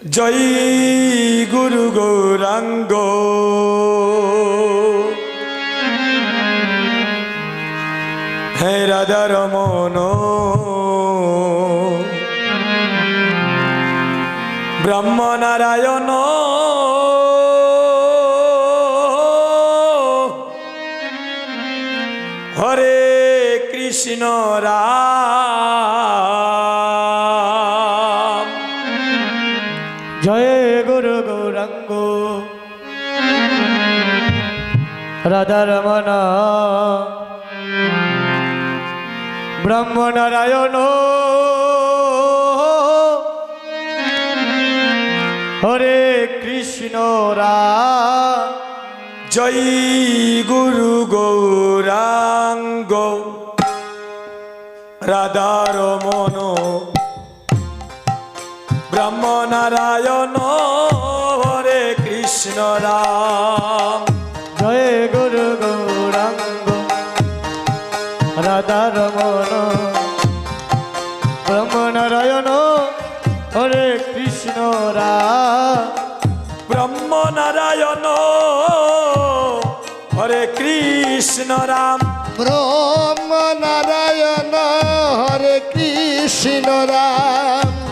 জয় গুরু Gauranga হে Radha Raman ব্রহ্ম Narayan হরে Krishna Ram জয় গুরু Gauranga Radha Raman ব্রহ্ম Narayan হরে Krishna Ram জয় গুরু Gauranga Radha Raman ব্রহ্ম Narayan হরে Krishna Ram জয় গুরু Gauranga Radha Raman ব্রহ্ম Narayan হরে Krishna Ram ব্রহ্ম Narayan হরে Krishna Ram ব্রহ্ম Narayan হরে Krishna Ram